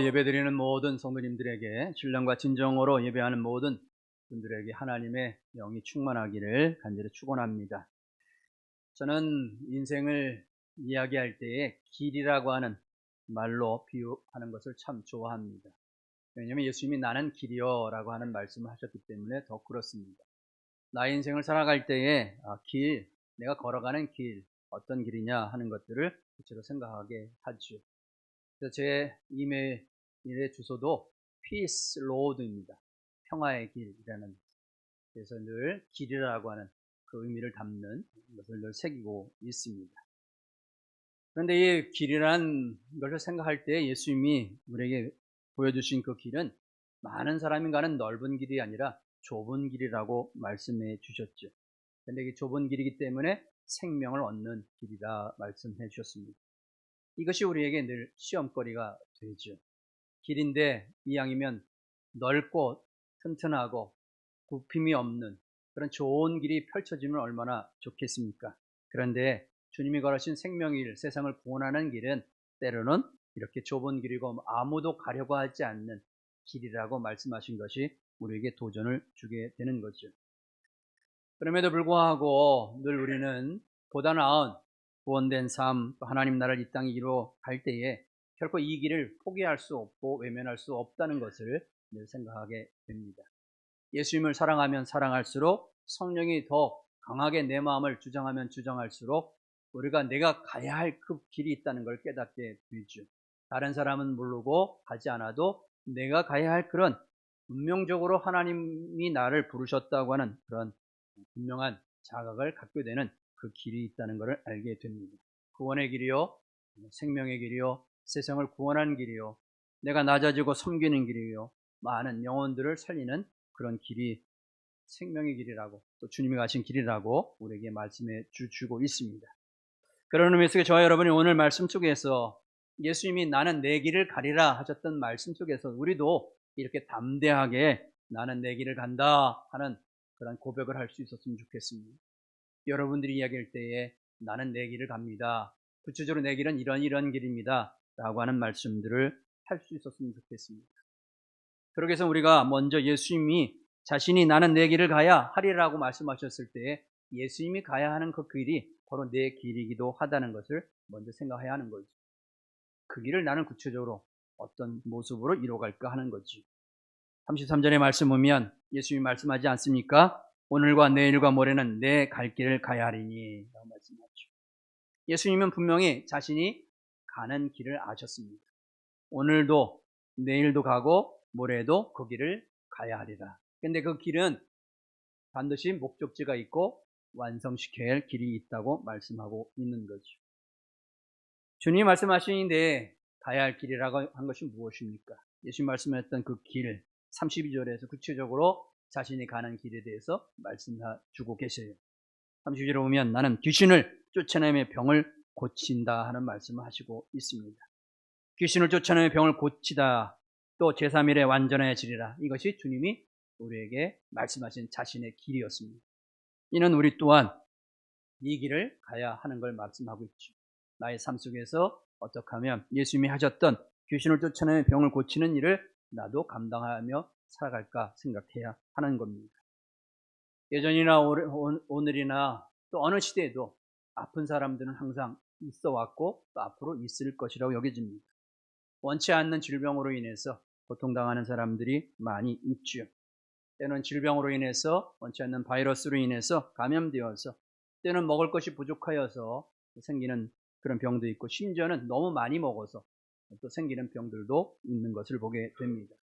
예배드리는 모든 성도님들에게 신령과 진정으로 예배하는 모든 분들에게 하나님의 영이 충만하기를 간절히 축원합니다. 저는 인생을 이야기할 때에 길이라고 하는 말로 비유하는 것을 참 좋아합니다. 왜냐하면 예수님이 나는 길이요 라고 하는 말씀을 하셨기 때문에 더 그렇습니다. 나의 인생을 살아갈 때에 내가 걸어가는 길, 어떤 길이냐 하는 것들을 구체로 생각하게 하죠. 그래서 제 이메일의 주소도 Peace Road입니다. 평화의 길이라는, 그래서 늘 길이라고 하는 그 의미를 담는 것을 늘 새기고 있습니다. 그런데 이 길이라는 것을 생각할 때 예수님이 우리에게 보여주신 그 길은 많은 사람이 가는 넓은 길이 아니라 좁은 길이라고 말씀해 주셨죠. 그런데 이 좁은 길이기 때문에 생명을 얻는 길이라 말씀해 주셨습니다. 이것이 우리에게 늘 시험거리가 되죠. 길인데 이왕이면 넓고 튼튼하고 굽힘이 없는 그런 좋은 길이 펼쳐지면 얼마나 좋겠습니까? 그런데 주님이 걸으신 생명의 길, 세상을 구원하는 길은 때로는 이렇게 좁은 길이고 아무도 가려고 하지 않는 길이라고 말씀하신 것이 우리에게 도전을 주게 되는 거죠. 그럼에도 불구하고 늘 우리는 보다 나은 구원된 삶, 하나님 나라를 이 땅에 이루어갈 때에 결코 이 길을 포기할 수 없고 외면할 수 없다는 것을 늘 생각하게 됩니다. 예수님을 사랑하면 사랑할수록 성령이 더 강하게 내 마음을 주장하면 주장할수록 우리가 내가 가야 할 그 길이 있다는 걸 깨닫게 되죠. 다른 사람은 모르고 가지 않아도 내가 가야 할 그런 분명적으로 하나님이 나를 부르셨다고 하는 그런 분명한 자각을 갖게 되는 그 길이 있다는 것을 알게 됩니다. 구원의 길이요, 생명의 길이요, 세상을 구원하는 길이요, 내가 낮아지고 섬기는 길이요, 많은 영혼들을 살리는 그런 길이 생명의 길이라고, 또 주님이 가신 길이라고 우리에게 말씀해 주고 있습니다. 그런 의미에서 저와 여러분이 오늘 말씀 속에서 예수님이 나는 내 길을 가리라 하셨던 말씀 속에서 우리도 이렇게 담대하게 나는 내 길을 간다 하는 그런 고백을 할 수 있었으면 좋겠습니다. 여러분들이 이야기할 때에 나는 내 길을 갑니다. 구체적으로 내 길은 이런 길입니다. 라고 하는 말씀들을 할 수 있었으면 좋겠습니다. 그러기 위해서 우리가 먼저 예수님이 자신이 나는 내 길을 가야 하리라고 말씀하셨을 때에 예수님이 가야 하는 그 길이 바로 내 길이기도 하다는 것을 먼저 생각해야 하는 거죠. 그 길을 나는 구체적으로 어떤 모습으로 이뤄갈까 하는 거지. 33절의 말씀 보면 예수님이 말씀하지 않습니까? 오늘과 내일과 모레는 내 갈 길을 가야 하리니 라고 말씀하죠. 예수님은 분명히 자신이 가는 길을 아셨습니다. 오늘도 내일도 가고 모레도 그 길을 가야 하리라. 그런데 그 길은 반드시 목적지가 있고 완성시켜야 할 길이 있다고 말씀하고 있는 거죠. 주님이 말씀하시는데 가야 할 길이라고 한 것이 무엇입니까? 예수님 말씀하셨던 그 길, 32절에서 구체적으로 자신이 가는 길에 대해서 말씀해 주고 계세요. 32절에 보면 나는 귀신을 쫓아내며 병을 고친다 하는 말씀을 하시고 있습니다. 귀신을 쫓아내며 병을 고치다, 또 제3일에 완전해지리라. 이것이 주님이 우리에게 말씀하신 자신의 길이었습니다. 이는 우리 또한 이 길을 가야 하는 걸 말씀하고 있죠. 나의 삶 속에서 어떻게 하면 예수님이 하셨던 귀신을 쫓아내며 병을 고치는 일을 나도 감당하며 살아갈까 생각해야 하는 겁니다. 예전이나 오늘이나 또 어느 시대에도 아픈 사람들은 항상 있어 왔고 또 앞으로 있을 것이라고 여겨집니다. 원치 않는 질병으로 인해서 고통당하는 사람들이 많이 있죠. 때는 질병으로 인해서, 원치 않는 바이러스로 인해서 감염되어서, 때는 먹을 것이 부족하여서 생기는 그런 병도 있고, 심지어는 너무 많이 먹어서 또 생기는 병들도 있는 것을 보게 됩니다.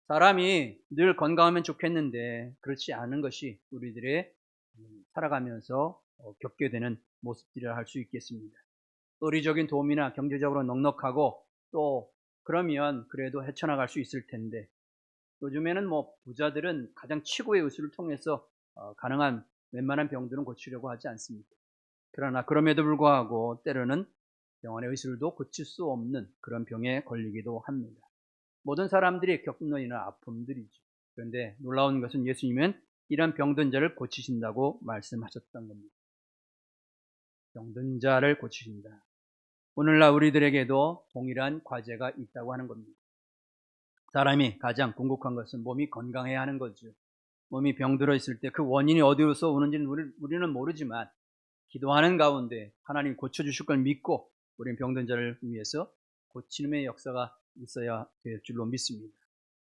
사람이 늘 건강하면 좋겠는데 그렇지 않은 것이 우리들의 살아가면서 겪게 되는 모습들이라 할 수 있겠습니다. 의리적인 도움이나 경제적으로 넉넉하고 또 그러면 그래도 헤쳐나갈 수 있을 텐데, 요즘에는 부자들은 가장 최고의 의술을 통해서 가능한 웬만한 병들은 고치려고 하지 않습니다. 그러나 그럼에도 불구하고 때로는 병원의 의술도 고칠 수 없는 그런 병에 걸리기도 합니다. 모든 사람들이 겪는 일이나 아픔들이죠. 그런데 놀라운 것은 예수님은 이런 병든 자를 고치신다고 말씀하셨던 겁니다. 병든 자를 고치신다. 오늘날 우리들에게도 동일한 과제가 있다고 하는 겁니다. 사람이 가장 궁극한 것은 몸이 건강해야 하는 거죠. 몸이 병들어 있을 때 그 원인이 어디로서 오는지는 우리는 모르지만 기도하는 가운데 하나님 고쳐주실 걸 믿고 우리는 병든 자를 위해서 고침의 역사가 있어야 될 줄로 믿습니다.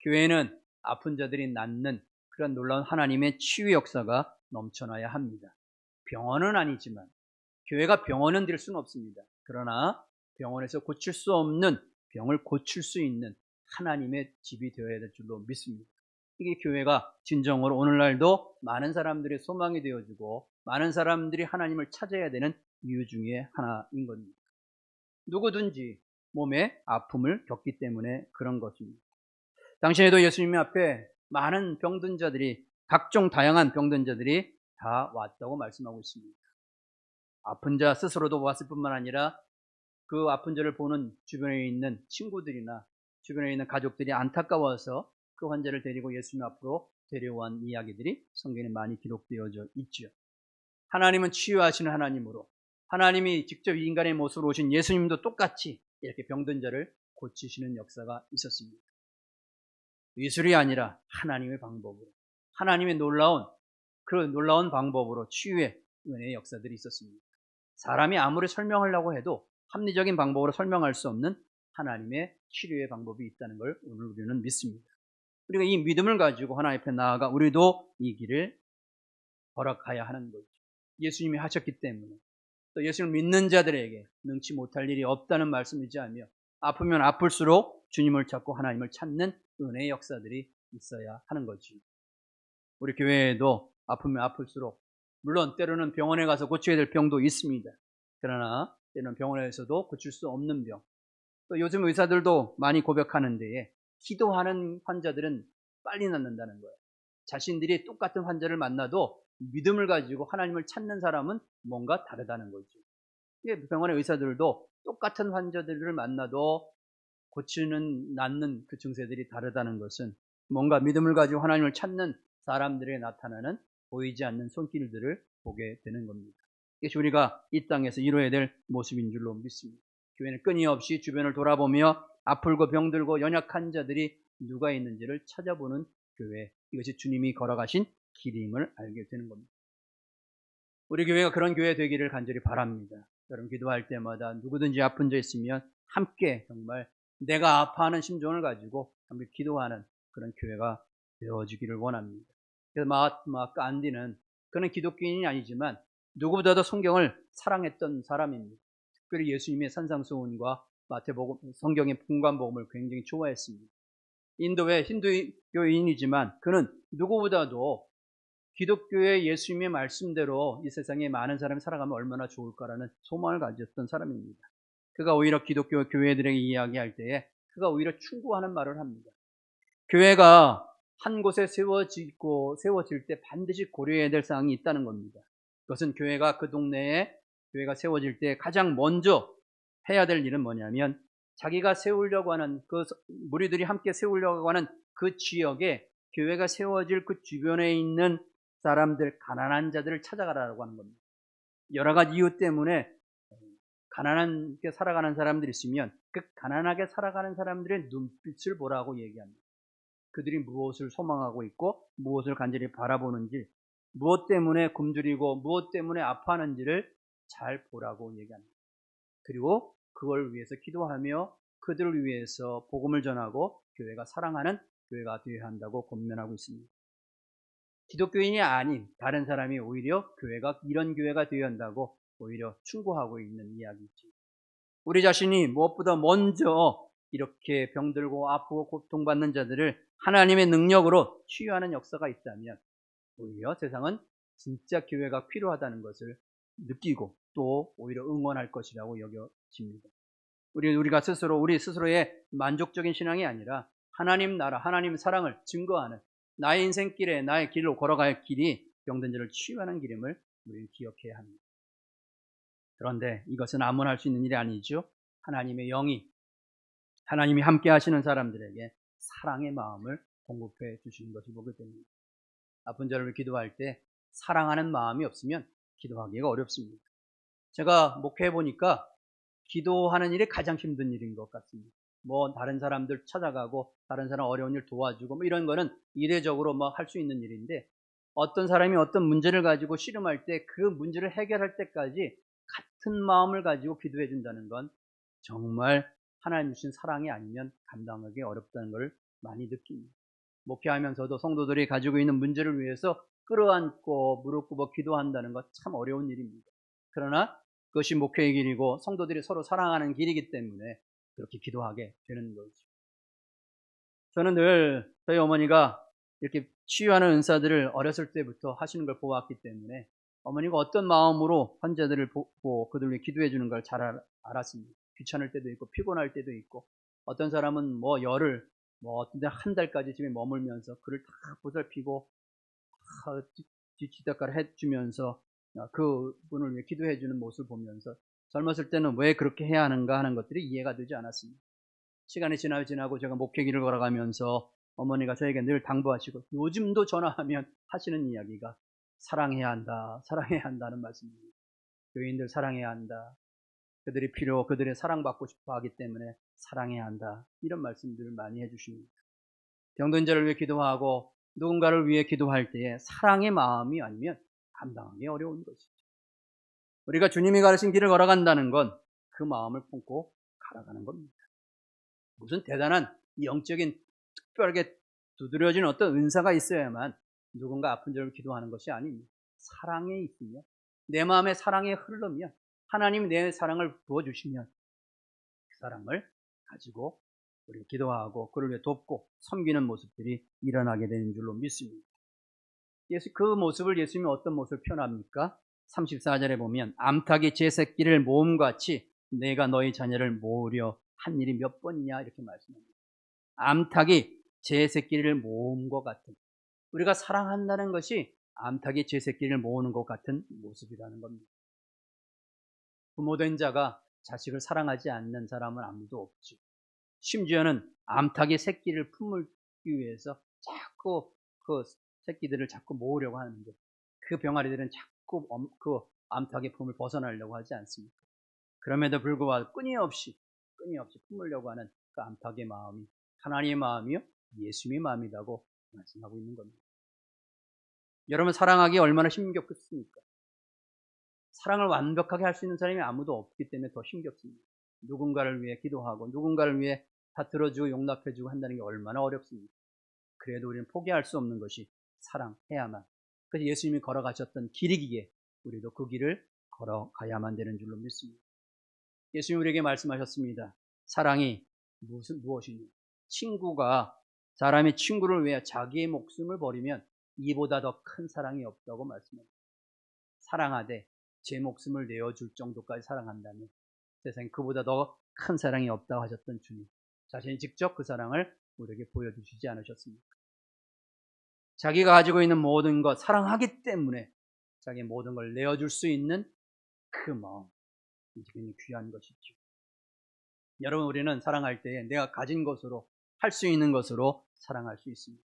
교회는 아픈 자들이 낫는 그런 놀라운 하나님의 치유 역사가 넘쳐나야 합니다. 병원은 아니지만 교회가 병원은 될 수는 없습니다. 그러나 병원에서 고칠 수 없는 병을 고칠 수 있는 하나님의 집이 되어야 될 줄로 믿습니다. 이게 교회가 진정으로 오늘날도 많은 사람들의 소망이 되어주고 많은 사람들이 하나님을 찾아야 되는 이유 중에 하나인 겁니다. 누구든지 몸에 아픔을 겪기 때문에 그런 것입니다. 당시에도 예수님 앞에 많은 병든 자들이, 각종 다양한 병든 자들이 다 왔다고 말씀하고 있습니다. 아픈 자 스스로도 왔을 뿐만 아니라 그 아픈 자를 보는 주변에 있는 친구들이나 주변에 있는 가족들이 안타까워서 그 환자를 데리고 예수님 앞으로 데려온 이야기들이 성경에 많이 기록되어져 있죠. 하나님은 치유하시는 하나님으로, 하나님이 직접 인간의 모습으로 오신 예수님도 똑같이 이렇게 병든 자를 고치시는 역사가 있었습니다. 의술이 아니라 하나님의 방법으로, 하나님의 그 놀라운 방법으로 치유의 은혜의 역사들이 있었습니다. 사람이 아무리 설명하려고 해도 합리적인 방법으로 설명할 수 없는 하나님의 치료의 방법이 있다는 걸 오늘 우리는 믿습니다. 우리가 이 믿음을 가지고 하나님 앞에 나아가 우리도 이 길을 걸어가야 하는 거죠. 예수님이 하셨기 때문에, 또 예수님을 믿는 자들에게 능치 못할 일이 없다는 말씀이지 않으며 아프면 아플수록 주님을 찾고 하나님을 찾는 은혜의 역사들이 있어야 하는 거지. 우리 교회에도 아프면 아플수록, 물론 때로는 병원에 가서 고쳐야 될 병도 있습니다. 그러나 때로는 병원에서도 고칠 수 없는 병, 또 요즘 의사들도 많이 고백하는 데에 기도하는 환자들은 빨리 낫는다는 거예요. 자신들이 똑같은 환자를 만나도 믿음을 가지고 하나님을 찾는 사람은 뭔가 다르다는 거죠. 병원의 의사들도 똑같은 환자들을 만나도 낫는 그 증세들이 다르다는 것은 뭔가 믿음을 가지고 하나님을 찾는 사람들에 나타나는 보이지 않는 손길들을 보게 되는 겁니다. 이것이 우리가 이 땅에서 이루어야 될 모습인 줄로 믿습니다. 교회는 끊임없이 주변을 돌아보며 아프고 병들고 연약한 자들이 누가 있는지를 찾아보는 교회, 이것이 주님이 걸어가신 길임을 알게 되는 겁니다. 우리 교회가 그런 교회 되기를 간절히 바랍니다. 여러분 기도할 때마다 누구든지 아픈 자 있으면 함께 정말 내가 아파하는 심정을 가지고 함께 기도하는 그런 교회가 되어지기를 원합니다. 그래서 마하트마 간디는 그는 기독교인이 아니지만 누구보다도 성경을 사랑했던 사람입니다. 특별히 예수님의 산상수훈과 마태복음, 성경의 분간복음을 굉장히 좋아했습니다. 인도의 힌두교인이지만 그는 누구보다도 기독교의 예수님의 말씀대로 이 세상에 많은 사람이 살아가면 얼마나 좋을까라는 소망을 가졌던 사람입니다. 그가 오히려 기독교 교회들에게 이야기할 때에 그가 오히려 충고하는 말을 합니다. 교회가 한 곳에 세워질 때 반드시 고려해야 될 사항이 있다는 겁니다. 그것은 교회가 그 동네에 교회가 세워질 때 가장 먼저 해야 될 일은 뭐냐면 자기가 세우려고 하는 그 무리들이 함께 세우려고 하는 그 지역에 교회가 세워질 그 주변에 있는 사람들, 가난한 자들을 찾아가라고 하는 겁니다. 여러 가지 이유 때문에 가난하게 살아가는 사람들이 있으면 그 가난하게 살아가는 사람들의 눈빛을 보라고 얘기합니다. 그들이 무엇을 소망하고 있고 무엇을 간절히 바라보는지, 무엇 때문에 굶주리고 무엇 때문에 아파하는지를 잘 보라고 얘기합니다. 그리고 그걸 위해서 기도하며 그들을 위해서 복음을 전하고 교회가 사랑하는 교회가 되어야 한다고 권면하고 있습니다. 기독교인이 아닌 다른 사람이 오히려 교회가 이런 교회가 되어야 한다고 오히려 충고하고 있는 이야기지. 우리 자신이 무엇보다 먼저 이렇게 병들고 아프고 고통받는 자들을 하나님의 능력으로 치유하는 역사가 있다면 오히려 세상은 진짜 교회가 필요하다는 것을 느끼고 또 오히려 응원할 것이라고 여겨집니다. 우리가 우리 스스로의 만족적인 신앙이 아니라 하나님 나라, 하나님 사랑을 증거하는 나의 인생길에 나의 길로 걸어갈 길이 병든 자를 치유하는 길임을 우리는 기억해야 합니다. 그런데 이것은 아무나 할 수 있는 일이 아니죠. 하나님의 영이, 하나님이 함께 하시는 사람들에게 사랑의 마음을 공급해 주시는 것을 보게 됩니다. 아픈 자를 기도할 때 사랑하는 마음이 없으면 기도하기가 어렵습니다. 제가 목회해 보니까 기도하는 일이 가장 힘든 일인 것 같습니다. 뭐 다른 사람들 찾아가고 다른 사람 어려운 일 도와주고 뭐 이런 거는 이례적으로 뭐 할 수 있는 일인데, 어떤 사람이 어떤 문제를 가지고 씨름할 때 그 문제를 해결할 때까지 같은 마음을 가지고 기도해 준다는 건 정말 하나님 주신 사랑이 아니면 감당하기 어렵다는 걸 많이 느낍니다. 목회하면서도 성도들이 가지고 있는 문제를 위해서 끌어안고 무릎 꿇어 기도한다는 것 참 어려운 일입니다. 그러나 그것이 목회의 길이고 성도들이 서로 사랑하는 길이기 때문에 그렇게 기도하게 되는 거죠. 저는 늘 저희 어머니가 이렇게 치유하는 은사들을 어렸을 때부터 하시는 걸 보았기 때문에 어머니가 어떤 마음으로 환자들을 보고 그들 위해 기도해 주는 걸 잘 알았습니다. 귀찮을 때도 있고 피곤할 때도 있고, 어떤 사람은 뭐 열흘, 뭐 어떤 데 한 달까지 집에 머물면서 그를 다 보살피고 뒤치다까를 해주면서 그분을 위해 기도해 주는 모습을 보면서 젊었을 때는 왜 그렇게 해야 하는가 하는 것들이 이해가 되지 않았습니다. 시간이 지나고 제가 목회길을 걸어가면서 어머니가 저에게 늘 당부하시고 요즘도 전화하면 하시는 이야기가 사랑해야 한다, 사랑해야 한다는 말씀입니다. 교인들 사랑해야 한다. 그들이 그들의 사랑받고 싶어 하기 때문에 사랑해야 한다. 이런 말씀들을 많이 해주십니다. 병든 자를 위해 기도하고 누군가를 위해 기도할 때에 사랑의 마음이 아니면 감당하기 어려운 것이죠. 우리가 주님이 가르친 길을 걸어간다는 건 그 마음을 품고 갈아가는 겁니다. 무슨 대단한 영적인 특별하게 두드려진 어떤 은사가 있어야만 누군가 아픈 자를 기도하는 것이 아닙니다. 사랑에 있으면, 내 마음에 사랑이 흐르면, 하나님이 내 사랑을 부어주시면 그 사랑을 가지고 우리가 기도하고 그를 위해 돕고 섬기는 모습들이 일어나게 되는 줄로 믿습니다. 그 모습을 예수님이 어떤 모습을 표현합니까? 34절에 보면 암탉이 제 새끼를 모음같이 내가 너희 자녀를 모으려 한 일이 몇 번이냐 이렇게 말씀합니다. 암탉이 제 새끼를 모은 것 같은, 우리가 사랑한다는 것이 암탉이 제 새끼를 모으는 것 같은 모습이라는 겁니다. 부모된 자가 자식을 사랑하지 않는 사람은 아무도 없지. 심지어는 암탉이 새끼를 품기 위해서 자꾸 그 새끼들을 자꾸 모으려고 하는데 그 병아리들은 자꾸 그 암탉의 품을 벗어나려고 하지 않습니까? 그럼에도 불구하고 끊임없이 품으려고 하는 그 암탉의 마음이 하나님의 마음이요 예수님의 마음이라고 말씀하고 있는 겁니다. 여러분, 사랑하기 얼마나 힘겹겠습니까? 사랑을 완벽하게 할 수 있는 사람이 아무도 없기 때문에 더 힘겹습니다. 누군가를 위해 기도하고 누군가를 위해 다 들어주고 용납해주고 한다는 게 얼마나 어렵습니까? 그래도 우리는 포기할 수 없는 것이 사랑해야만. 그래서 예수님이 걸어가셨던 길이기에 우리도 그 길을 걸어가야만 되는 줄로 믿습니다. 예수님이 우리에게 말씀하셨습니다. 사랑이 무엇이냐? 친구가 사람이 친구를 위해 자기의 목숨을 버리면 이보다 더 큰 사랑이 없다고 말씀합니다. 사랑하되 제 목숨을 내어줄 정도까지 사랑한다면 세상에 그보다 더 큰 사랑이 없다고 하셨던 주님, 자신이 직접 그 사랑을 우리에게 보여주시지 않으셨습니까? 자기가 가지고 있는 모든 것, 사랑하기 때문에 자기의 모든 걸 내어줄 수 있는 그 마음, 굉장히 귀한 것이죠. 여러분, 우리는 사랑할 때에 내가 가진 것으로, 할 수 있는 것으로 사랑할 수 있습니다.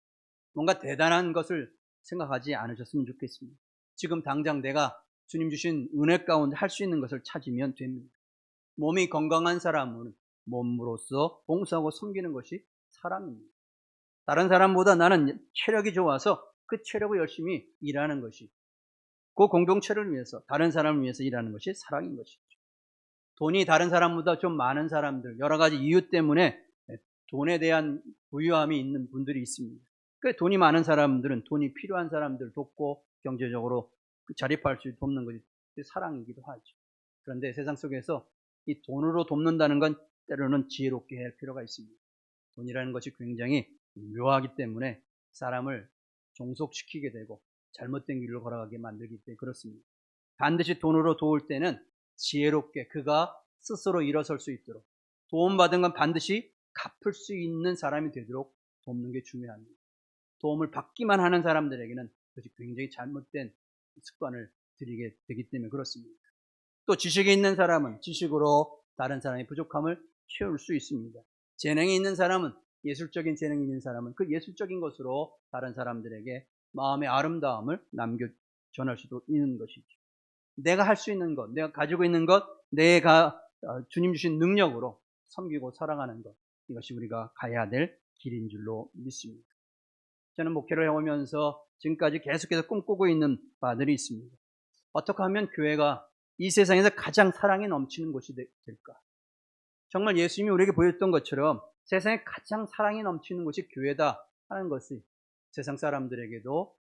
뭔가 대단한 것을 생각하지 않으셨으면 좋겠습니다. 지금 당장 내가 주님 주신 은혜 가운데 할 수 있는 것을 찾으면 됩니다. 몸이 건강한 사람은 몸으로써 봉사하고 섬기는 것이 사랑입니다. 다른 사람보다 나는 체력이 좋아서 그 체력을 열심히 일하는 것이, 그 공동체를 위해서, 다른 사람을 위해서 일하는 것이 사랑인 것이죠. 돈이 다른 사람보다 좀 많은 사람들, 여러 가지 이유 때문에 돈에 대한 부유함이 있는 분들이 있습니다. 그 돈이 많은 사람들은 돈이 필요한 사람들 돕고 경제적으로 자립할 수 있도록 돕는 것이 사랑이기도 하죠. 그런데 세상 속에서 이 돈으로 돕는다는 건 때로는 지혜롭게 할 필요가 있습니다. 돈이라는 것이 굉장히 묘하기 때문에 사람을 종속시키게 되고 잘못된 길로 걸어가게 만들기 때문에 그렇습니다. 반드시 돈으로 도울 때는 지혜롭게 그가 스스로 일어설 수 있도록, 도움받은 건 반드시 갚을 수 있는 사람이 되도록 돕는 게 중요합니다. 도움을 받기만 하는 사람들에게는 그것이 굉장히 잘못된 습관을 들이게 되기 때문에 그렇습니다. 또 지식이 있는 사람은 지식으로 다른 사람의 부족함을 채울 수 있습니다. 재능이 있는 사람은, 예술적인 재능이 있는 사람은 그 예술적인 것으로 다른 사람들에게 마음의 아름다움을 전할 수도 있는 것이죠. 내가 할 수 있는 것, 내가 가지고 있는 것, 내가 주님 주신 능력으로 섬기고 사랑하는 것, 이것이 우리가 가야 될 길인 줄로 믿습니다. 저는 목회를 해오면서 지금까지 계속해서 꿈꾸고 있는 바들이 있습니다. 어떻게 하면 교회가 이 세상에서 가장 사랑이 넘치는 곳이 될까? 정말 예수님이 우리에게 보였던 것처럼 세상에 가장 사랑이 넘치는 곳이 교회다 하는 것이 세상 사람들에게도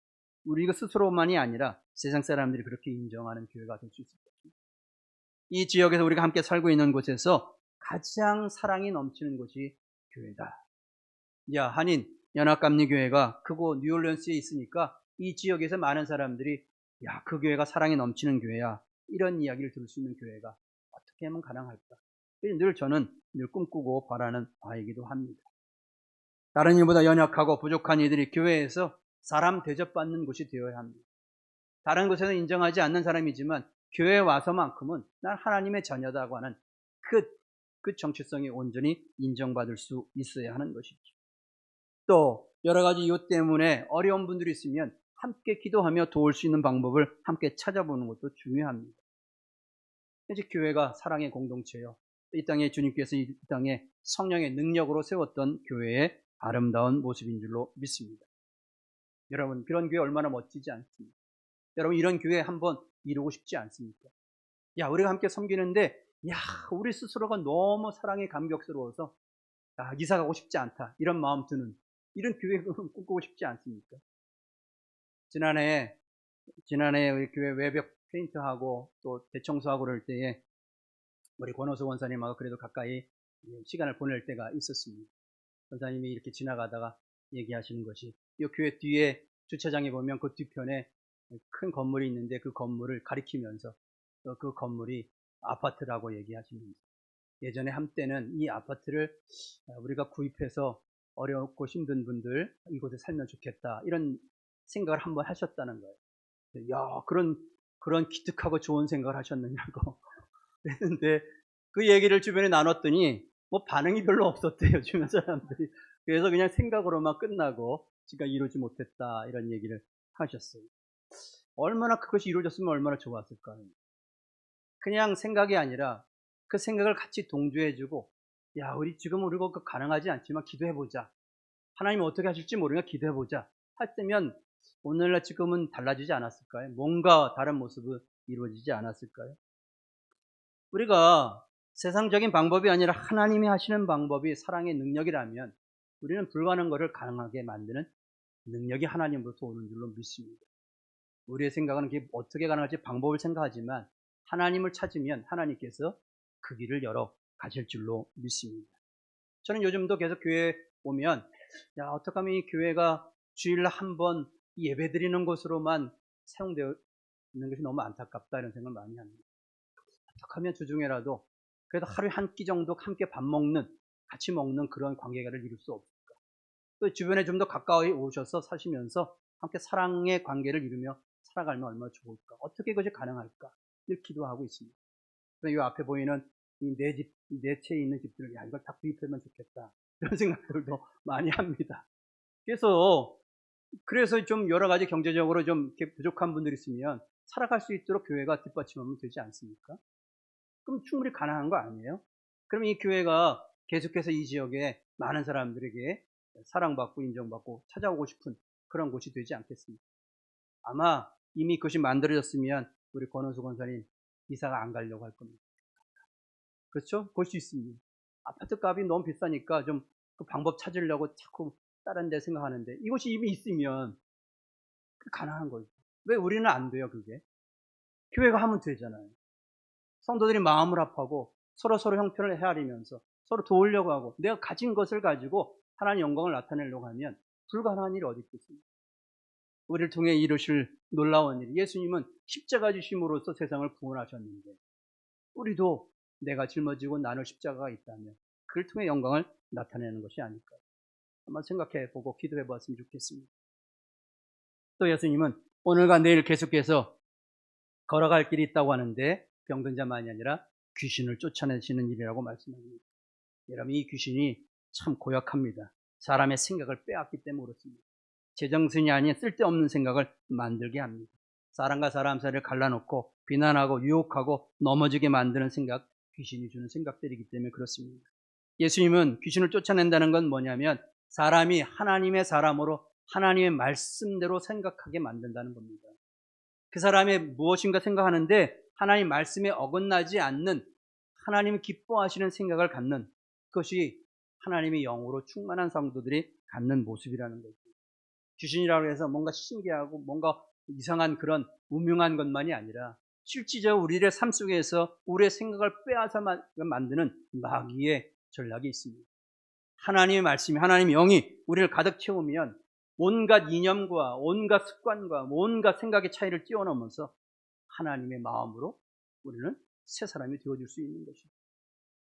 우리 스스로만이 아니라 세상 사람들이 그렇게 인정하는 교회가 될 수 있을 것입니다. 이 지역에서 우리가 함께 살고 있는 곳에서 가장 사랑이 넘치는 곳이 교회다. 야, 한인 연합감리교회가 크고 뉴올리언스에 있으니까 이 지역에서 많은 사람들이 야, 그 교회가 사랑이 넘치는 교회야. 이런 이야기를 들을 수 있는 교회가 어떻게 하면 가능할까? 저는 늘 꿈꾸고 바라는 바이기도 합니다. 다른 일보다 연약하고 부족한 이들이 교회에서 사람 대접받는 곳이 되어야 합니다. 다른 곳에서 인정하지 않는 사람이지만 교회에 와서만큼은 난 하나님의 자녀다고 하는 그 정체성이 온전히 인정받을 수 있어야 하는 것이죠. 또 여러 가지 이유 때문에 어려운 분들이 있으면 함께 기도하며 도울 수 있는 방법을 함께 찾아보는 것도 중요합니다. 이제 교회가 사랑의 공동체요. 이 땅에 주님께서 이 땅에 성령의 능력으로 세웠던 교회의 아름다운 모습인 줄로 믿습니다. 여러분, 그런 교회 얼마나 멋지지 않습니까? 여러분, 이런 교회 한번 이루고 싶지 않습니까? 야, 우리가 함께 섬기는데 야, 우리 스스로가 너무 사랑에 감격스러워서 야, 이사 가고 싶지 않다 이런 마음 드는 이런 교회 꿈꾸고 싶지 않습니까? 지난해 우리 교회 외벽 페인트하고 또 대청소하고 그럴 때에 우리 권호수 원사님하고 그래도 가까이 시간을 보낼 때가 있었습니다. 원사님이 이렇게 지나가다가 얘기하시는 것이 이 교회 뒤에 주차장에 보면 그 뒤편에 큰 건물이 있는데 그 건물을 가리키면서 그 건물이 아파트라고 얘기하십니다. 예전에 한때는 이 아파트를 우리가 구입해서 어렵고 힘든 분들 이곳에 살면 좋겠다 이런 생각을 한번 하셨다는 거예요. 야, 그런 기특하고 좋은 생각을 하셨느냐고 그랬는데 그 얘기를 주변에 나눴더니 뭐 반응이 별로 없었대요, 주변 사람들이. 그래서 그냥 생각으로만 끝나고 지가 이루지 못했다 이런 얘기를 하셨어요. 얼마나 그것이 이루어졌으면 얼마나 좋았을까요? 그냥 생각이 아니라 그 생각을 같이 동조해주고 야, 우리 그거 가능하지 않지만 기도해보자. 하나님 어떻게 하실지 모르니까 기도해보자. 할 때면 오늘날 지금은 달라지지 않았을까요? 뭔가 다른 모습은 이루어지지 않았을까요? 우리가 세상적인 방법이 아니라 하나님이 하시는 방법이 사랑의 능력이라면 우리는 불가능한 것을 가능하게 만드는 능력이 하나님으로부터 오는 줄로 믿습니다. 우리의 생각은 그게 어떻게 가능할지 방법을 생각하지만 하나님을 찾으면 하나님께서 그 길을 열어 가실 줄로 믿습니다. 저는 요즘도 계속 교회에 오면 야, 어떻게 하면 이 교회가 주일날 한 번 예배 드리는 곳으로만 사용되어 있는 것이 너무 안타깝다 이런 생각을 많이 합니다. 어떻게 하면 주중에라도 그래도 하루에 한 끼 정도 함께 밥 먹는 같이 먹는 그런 관계를 이룰 수 없을까? 또 주변에 좀 더 가까이 오셔서 사시면서 함께 사랑의 관계를 이루며 살아가면 얼마나 좋을까? 어떻게 그것이 가능할까? 늘 기도하고 있습니다. 이 앞에 보이는 이 내 채에 있는 집들을 야, 이걸 다 구입하면 좋겠다. 이런 생각들도 많이 합니다. 그래서 좀 여러 가지 경제적으로 좀 이렇게 부족한 분들이 있으면 살아갈 수 있도록 교회가 뒷받침하면 되지 않습니까? 그럼 충분히 가능한 거 아니에요? 그럼 이 교회가 계속해서 이 지역에 많은 사람들에게 사랑받고 인정받고 찾아오고 싶은 그런 곳이 되지 않겠습니까? 아마 이미 그것이 만들어졌으면 우리 권원수 권사님 이사가 안 가려고 할 겁니다. 그렇죠? 볼 수 있습니다. 아파트 값이 너무 비싸니까 좀 그 방법 찾으려고 자꾸 다른 데 생각하는데 이것이 이미 있으면 가능한 거죠. 왜 우리는 안 돼요, 그게? 교회가 하면 되잖아요. 성도들이 마음을 합하고 서로 형편을 헤아리면서 서로 도우려고 하고 내가 가진 것을 가지고 하나님 영광을 나타내려고 하면 불가능한 일이 어디 있겠습니까? 우리를 통해 이루실 놀라운 일. 예수님은 십자가 지심으로써 세상을 구원하셨는데 우리도 내가 짊어지고 나눌 십자가가 있다면 그를 통해 영광을 나타내는 것이 아닐까. 한번 생각해보고 기도해보았으면 좋겠습니다. 또 예수님은 오늘과 내일 계속해서 걸어갈 길이 있다고 하는데 병든 자만이 아니라 귀신을 쫓아내시는 일이라고 말씀합니다. 여러분, 이 귀신이 참 고약합니다. 사람의 생각을 빼앗기 때문에 그렇습니다. 제정신이 아닌 쓸데없는 생각을 만들게 합니다. 사람과 사람 사이를 갈라놓고 비난하고 유혹하고 넘어지게 만드는 생각, 귀신이 주는 생각들이기 때문에 그렇습니다. 예수님은 귀신을 쫓아낸다는 건 뭐냐면 사람이 하나님의 사람으로 하나님의 말씀대로 생각하게 만든다는 겁니다. 그 사람이 무엇인가 생각하는데 하나님 말씀에 어긋나지 않는 하나님이 기뻐하시는 생각을 갖는 그것이 하나님의 영으로 충만한 성도들이 갖는 모습이라는 거죠. 귀신이라고 해서 뭔가 신기하고 뭔가 이상한 그런 우명한 것만이 아니라 실질적으로 우리의 삶 속에서 우리의 생각을 빼앗아 만드는 마귀의 전략이 있습니다. 하나님의 말씀이, 하나님의 영이 우리를 가득 채우면 온갖 이념과 온갖 습관과 온갖 생각의 차이를 뛰어넘어서 하나님의 마음으로 우리는 새 사람이 되어줄 수 있는 것입니다.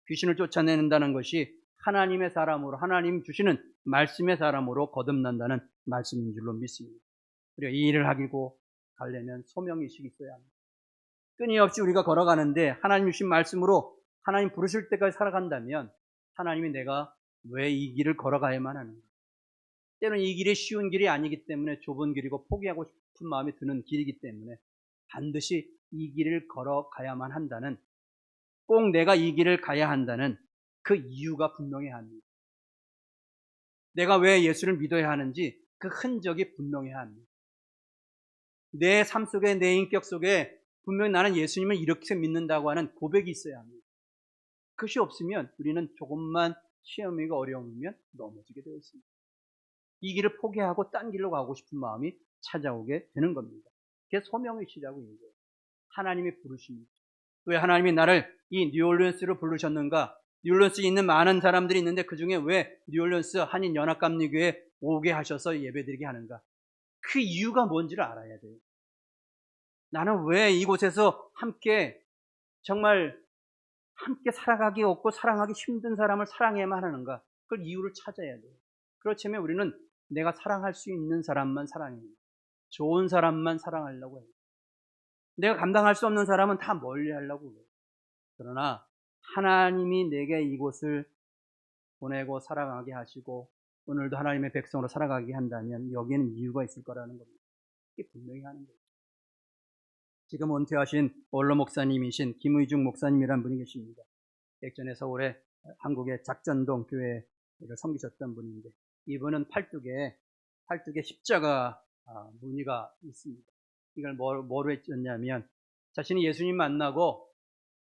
귀신을 쫓아낸다는 것이 하나님의 사람으로, 하나님 주시는 말씀의 사람으로 거듭난다는 말씀인 줄로 믿습니다. 우리가 이 일을 하고 가려면 소명의식이 있어야 합니다. 끊임없이 우리가 걸어가는데 하나님 주신 말씀으로 하나님 부르실 때까지 살아간다면 하나님이 내가 왜 이 길을 걸어가야만 하는가? 때로는 이 길이 쉬운 길이 아니기 때문에 좁은 길이고 포기하고 싶은 마음이 드는 길이기 때문에 반드시 이 길을 걸어가야만 한다는, 꼭 내가 이 길을 가야 한다는 그 이유가 분명해야 합니다. 내가 왜 예수를 믿어야 하는지 그 흔적이 분명해야 합니다. 내 삶 속에, 내 인격 속에 분명히 나는 예수님을 이렇게 믿는다고 하는 고백이 있어야 합니다. 그것이 없으면 우리는 조금만 시험이가 어려우면 넘어지게 되어 있습니다. 이 길을 포기하고 딴 길로 가고 싶은 마음이 찾아오게 되는 겁니다. 그게 소명의식이라고 얘기해요. 하나님이 부르십니다. 왜 하나님이 나를 이 뉴올리언스로 부르셨는가? 뉴올리언스에 있는 많은 사람들이 있는데 그 중에 왜 뉴올리언스 한인연합감리교회에 오게 하셔서 예배드리게 하는가? 그 이유가 뭔지를 알아야 돼요. 나는 왜 이곳에서 함께 정말 함께 살아가기 없고 사랑하기 힘든 사람을 사랑해야만 하는가? 그걸 이유를 찾아야 돼요. 그렇다면 우리는 내가 사랑할 수 있는 사람만 사랑해요. 좋은 사람만 사랑하려고 해요. 내가 감당할 수 없는 사람은 다 멀리하려고 해요. 그러나 하나님이 내게 이곳을 보내고 살아가게 하시고 오늘도 하나님의 백성으로 살아가게 한다면 여기에는 이유가 있을 거라는 겁니다. 이게 분명히 하는 거예요. 지금 은퇴하신 원로 목사님이신 김의중 목사님이라는 분이 계십니다. 예전에 서울에 한국의 작전동 교회를 섬기셨던 분인데 이분은 팔뚝에 십자가 무늬가 있습니다. 이걸 뭐로 했냐면 자신이 예수님 만나고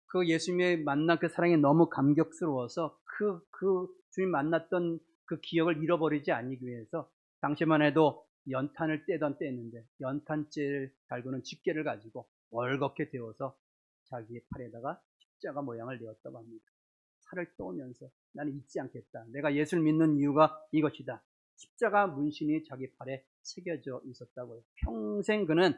그 예수님의 만난 그 사랑이 너무 감격스러워서 그 주님 만났던 그 기억을 잃어버리지 않기 위해서 당시만 해도 연탄을 떼던 때였는데 연탄재를 달구는 집게를 가지고 월겋게 데워서 자기의 팔에다가 십자가 모양을 내었다고 합니다. 살을 떠오면서 나는 잊지 않겠다. 내가 예수를 믿는 이유가 이것이다. 십자가 문신이 자기 팔에 새겨져 있었다고요. 평생 그는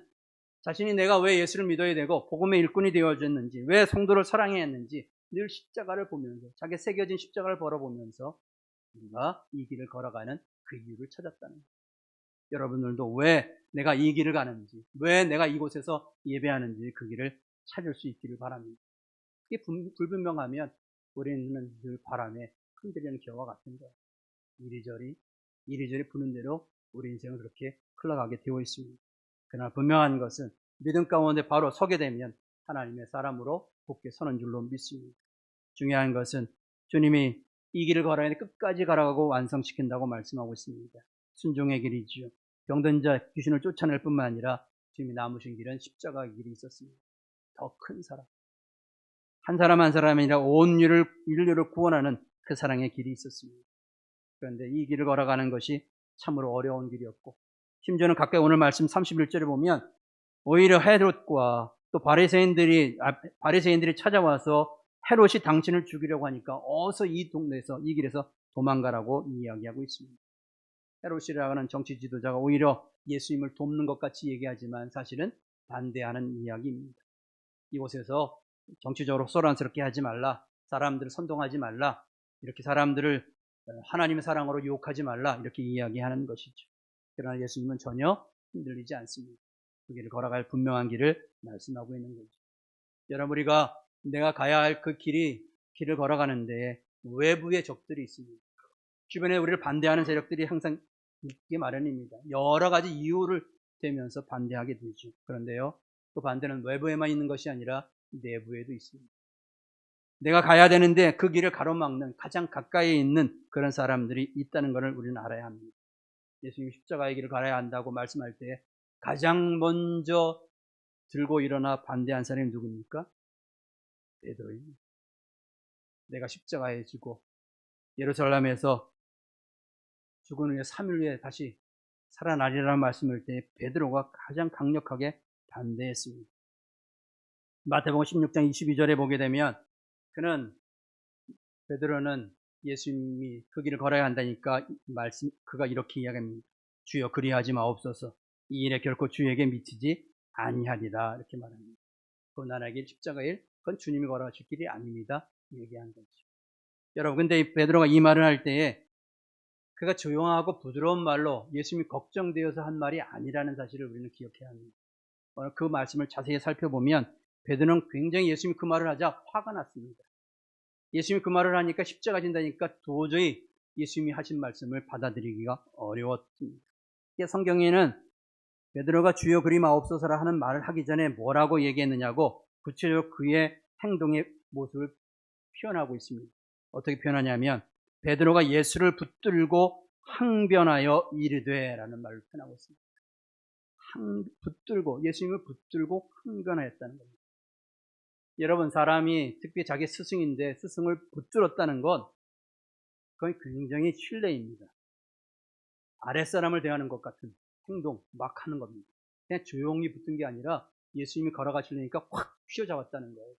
자신이 내가 왜 예수를 믿어야 되고 복음의 일꾼이 되어졌는지, 왜 성도를 사랑해야 했는지 늘 십자가를 보면서 자기 새겨진 십자가를 바라보면서 우리가 이 길을 걸어가는 그 이유를 찾았다는 거예요. 여러분들도 왜 내가 이 길을 가는지, 왜 내가 이곳에서 예배하는지 그 길을 찾을 수 있기를 바랍니다. 이게 불분명하면 우리는 늘 바람에 흔들리는 겨와 같은 거예요. 이리저리 부는 대로 우리 인생은 그렇게 흘러가게 되어 있습니다. 그러나 분명한 것은 믿음 가운데 바로 서게 되면 하나님의 사람으로 굳게 서는 줄로 믿습니다. 중요한 것은 주님이 이 길을 걸어야 돼 끝까지 가라고 완성시킨다고 말씀하고 있습니다. 순종의 길이지요. 병든 자 귀신을 쫓아낼 뿐만 아니라 주님이 남으신 길은 십자가의 길이 있었습니다. 더 큰 사랑. 한 사람 한 사람이 아니라 온 인류를 구원하는 그 사랑의 길이 있었습니다. 그런데 이 길을 걸어가는 것이 참으로 어려운 길이었고 심지어는 가까이 오늘 말씀 31절에 보면 오히려 헤롯과 또 바리새인들이 찾아와서 헤롯이 당신을 죽이려고 하니까 어서 이 동네에서 이 길에서 도망가라고 이야기하고 있습니다. 헤롯이라고 하는 정치 지도자가 오히려 예수님을 돕는 것 같이 얘기하지만 사실은 반대하는 이야기입니다. 이곳에서 정치적으로 소란스럽게 하지 말라, 사람들을 선동하지 말라, 이렇게 사람들을 하나님의 사랑으로 유혹하지 말라 이렇게 이야기하는 것이죠. 그러나 예수님은 전혀 흔들리지 않습니다. 그 길을 걸어갈 분명한 길을 말씀하고 있는 거죠. 여러분 우리가 내가 가야 할 그 길을 걸어가는데 외부의 적들이 있습니다. 주변에 우리를 반대하는 세력들이 항상 있기 마련입니다. 여러 가지 이유를 대면서 반대하게 되죠. 그런데요, 그 반대는 외부에만 있는 것이 아니라 내부에도 있습니다. 내가 가야 되는데 그 길을 가로막는 가장 가까이에 있는 그런 사람들이 있다는 것을 우리는 알아야 합니다. 예수님이 십자가의 길을 가야 한다고 말씀할 때 가장 먼저 들고 일어나 반대한 사람이 누굽니까? 베드로입니다. 내가 십자가에 지고 예루살렘에서 죽은 후에 3일 후에 다시 살아나리라는 말씀을 때 베드로가 가장 강력하게 반대했습니다. 마태복음 16장 22절에 보게 되면 베드로는 예수님이 그 길을 걸어야 한다니까 그가 이렇게 이야기합니다. 주여 그리하지 마옵소서. 이 일에 결코 주에게 미치지 아니하리라 이렇게 말합니다. 고난의 길, 십자가의 일, 그건 주님이 걸어가실 길이 아닙니다. 얘기한 거죠. 여러분, 근데 베드로가 이 말을 할 때에 그가 조용하고 부드러운 말로 예수님이 걱정되어서 한 말이 아니라는 사실을 우리는 기억해야 합니다. 그 말씀을 자세히 살펴보면 베드로는 굉장히 예수님이 그 말을 하자 화가 났습니다. 예수님이 그 말을 하니까 십자가 진다니까 도저히 예수님이 하신 말씀을 받아들이기가 어려웠습니다. 성경에는 베드로가 주여 그리 마옵소서라 하는 말을 하기 전에 뭐라고 얘기했느냐고 구체적으로 그의 행동의 모습을 표현하고 있습니다. 어떻게 표현하냐면 베드로가 예수를 붙들고 항변하여 이르되 라는 말을 표현하고 있습니다. 예수님을 붙들고 항변하였다는 겁니다. 여러분, 사람이 특히 자기 스승인데 스승을 붙들었다는 건 그건 굉장히 신뢰입니다. 아랫사람을 대하는 것 같은 행동 막 하는 겁니다. 그냥 조용히 붙은 게 아니라 예수님이 걸어가시려니까 확 휘어잡았다는 거예요.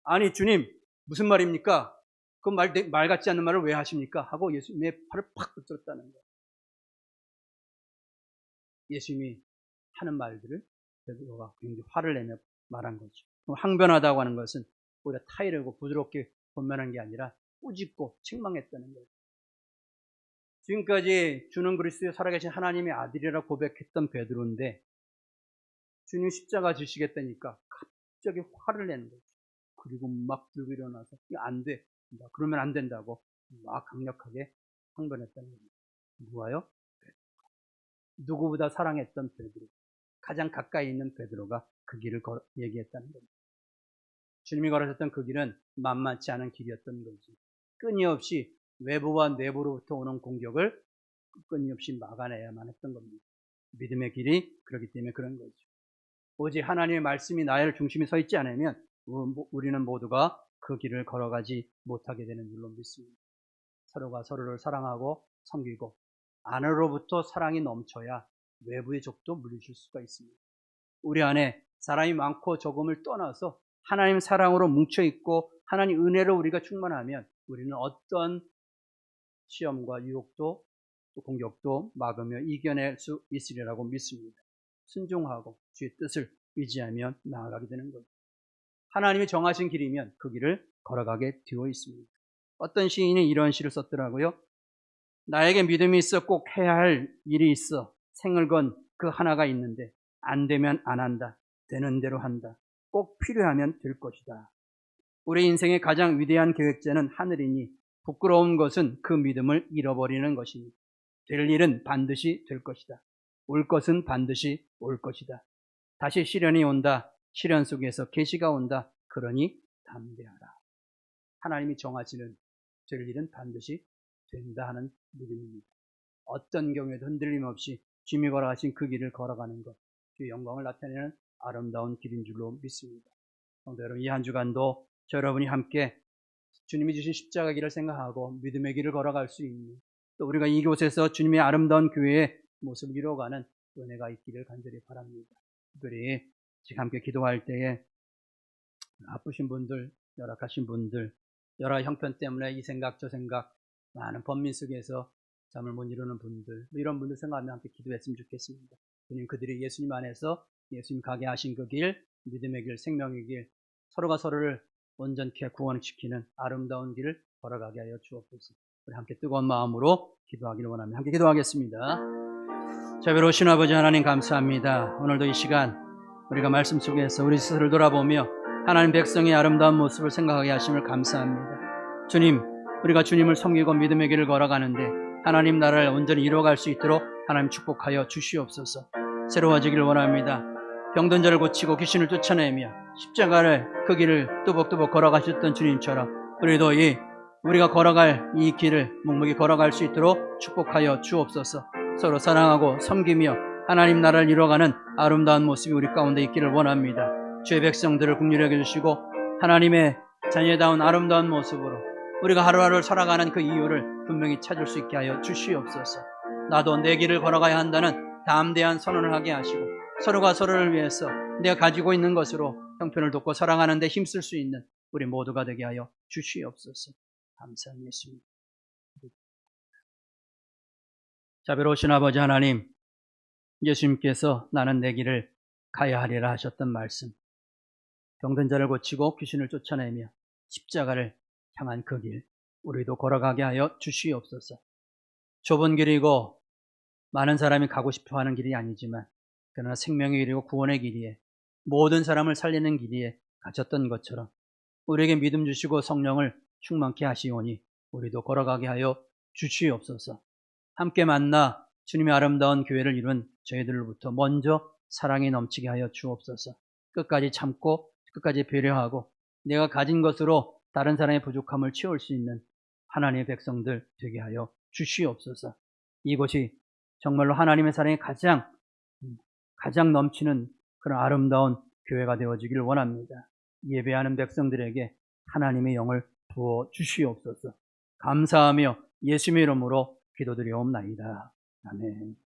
아니 주님 무슨 말입니까? 그 말 같지 않는 말을 왜 하십니까? 하고 예수님의 팔을 팍 붙들었다는 거예요. 예수님이 하는 말들을 베드로가 굉장히 화를 내며 말한 거죠. 항변하다고 하는 것은 오히려 타이르고 부드럽게 권면한 게 아니라 꾸짖고 책망했다는 거예요. 지금까지 주는 그리스도의 살아계신 하나님의 아들이라 고백했던 베드로인데 주님 십자가 지시겠다니까 갑자기 화를 내는 거죠. 그리고 막 들고 일어나서 안 돼. 그러면 안 된다고 막 강력하게 항변했다는 겁니다. 누가요? 누구보다 사랑했던 베드로, 가장 가까이 있는 베드로가 그 길을 얘기했다는 겁니다. 주님이 걸으셨던 그 길은 만만치 않은 길이었던 거지. 끊임없이 외부와 내부로부터 오는 공격을 끊임없이 막아내야만 했던 겁니다. 믿음의 길이 그렇기 때문에 그런 거죠. 오직 하나님의 말씀이 나의 중심에 서 있지 않으면 우리는 모두가 그 길을 걸어가지 못하게 되는 줄로 믿습니다. 서로가 서로를 사랑하고 섬기고 안으로부터 사랑이 넘쳐야 외부의 적도 물리칠 수가 있습니다. 우리 안에 사람이 많고 적음을 떠나서 하나님 사랑으로 뭉쳐있고 하나님 은혜로 우리가 충만하면 우리는 어떤 시험과 유혹도 또 공격도 막으며 이겨낼 수 있으리라고 믿습니다. 순종하고 주의 뜻을 의지하며 나아가게 되는 거죠. 하나님이 정하신 길이면 그 길을 걸어가게 되어 있습니다. 어떤 시인이 이런 시를 썼더라고요. 나에게 믿음이 있어 꼭 해야 할 일이 있어 생을 건 그 하나가 있는데 안 되면 안 한다. 되는 대로 한다. 꼭 필요하면 될 것이다. 우리 인생의 가장 위대한 계획자는 하늘이니 부끄러운 것은 그 믿음을 잃어버리는 것이니 될 일은 반드시 될 것이다. 올 것은 반드시 올 것이다. 다시 시련이 온다. 시련 속에서 계시가 온다. 그러니 담대하라. 하나님이 정하시는 될 일은 반드시 된다 하는 믿음입니다. 어떤 경우에도 흔들림 없이 주님이 걸어가신 그 길을 걸어가는 것, 주의 영광을 나타내는 아름다운 길인 줄로 믿습니다. 성도 여러분, 이 한 주간도 저 여러분이 함께 주님이 주신 십자가 길을 생각하고 믿음의 길을 걸어갈 수 있는, 또 우리가 이곳에서 주님의 아름다운 교회의 모습을 이루어가는 은혜가 있기를 간절히 바랍니다. 특별히 지금 함께 기도할 때에 아프신 분들, 열악하신 분들, 여러 형편 때문에 이 생각 저 생각 많은 번민 속에서 잠을 못 이루는 분들, 이런 분들 생각하며 함께 기도했으면 좋겠습니다. 주님, 그들이 예수님 안에서 예수님 가게 하신 그 길, 믿음의 길, 생명의 길, 서로가 서로를 온전케 구원시키는 아름다운 길을 걸어가게 하여 주옵소서. 우리 함께 뜨거운 마음으로 기도하기를 원합니다. 함께 기도하겠습니다. 자비로우신 아버지 하나님 감사합니다. 오늘도 이 시간 우리가 말씀 속에서 우리 스스로를 돌아보며 하나님 백성의 아름다운 모습을 생각하게 하심을 감사합니다. 주님, 우리가 주님을 섬기고 믿음의 길을 걸어가는데 하나님 나라를 온전히 이루어갈 수 있도록 하나님 축복하여 주시옵소서. 새로워지기를 원합니다. 병든 자를 고치고 귀신을 쫓아내며 십자가를 그 길을 뚜벅뚜벅 걸어가셨던 주님처럼 우리도 우리가 걸어갈 이 길을 묵묵히 걸어갈 수 있도록 축복하여 주옵소서. 서로 사랑하고 섬기며 하나님 나라를 이루어가는 아름다운 모습이 우리 가운데 있기를 원합니다. 주의 백성들을 긍휼히 여겨주시고 하나님의 자녀다운 아름다운 모습으로 우리가 하루하루를 살아가는 그 이유를 분명히 찾을 수 있게 하여 주시옵소서. 나도 내 길을 걸어가야 한다는 담대한 선언을 하게 하시고 서로가 서로를 위해서 내가 가지고 있는 것으로 형편을 돕고 사랑하는 데 힘쓸 수 있는 우리 모두가 되게 하여 주시옵소서. 감사합니다. 예수님. 자비로우신 아버지 하나님, 예수님께서 나는 내 길을 가야 하리라 하셨던 말씀, 병든 자를 고치고 귀신을 쫓아내며 십자가를 향한 그 길, 우리도 걸어가게 하여 주시옵소서. 좁은 길이고 많은 사람이 가고 싶어하는 길이 아니지만 그러나 생명의 길이고 구원의 길이에 모든 사람을 살리는 길이에 가졌던 것처럼 우리에게 믿음 주시고 성령을 충만케 하시오니 우리도 걸어가게 하여 주시옵소서. 함께 만나 주님의 아름다운 교회를 이룬 저희들로부터 먼저 사랑이 넘치게 하여 주옵소서. 끝까지 참고 끝까지 배려하고 내가 가진 것으로 다른 사람의 부족함을 채울 수 있는 하나님의 백성들 되게 하여 주시옵소서. 이곳이 정말로 하나님의 사랑이 가장 넘치는 그런 아름다운 교회가 되어지기를 원합니다. 예배하는 백성들에게 하나님의 영을 부어 주시옵소서. 감사하며 예수님의 이름으로 기도드리옵나이다. 아멘.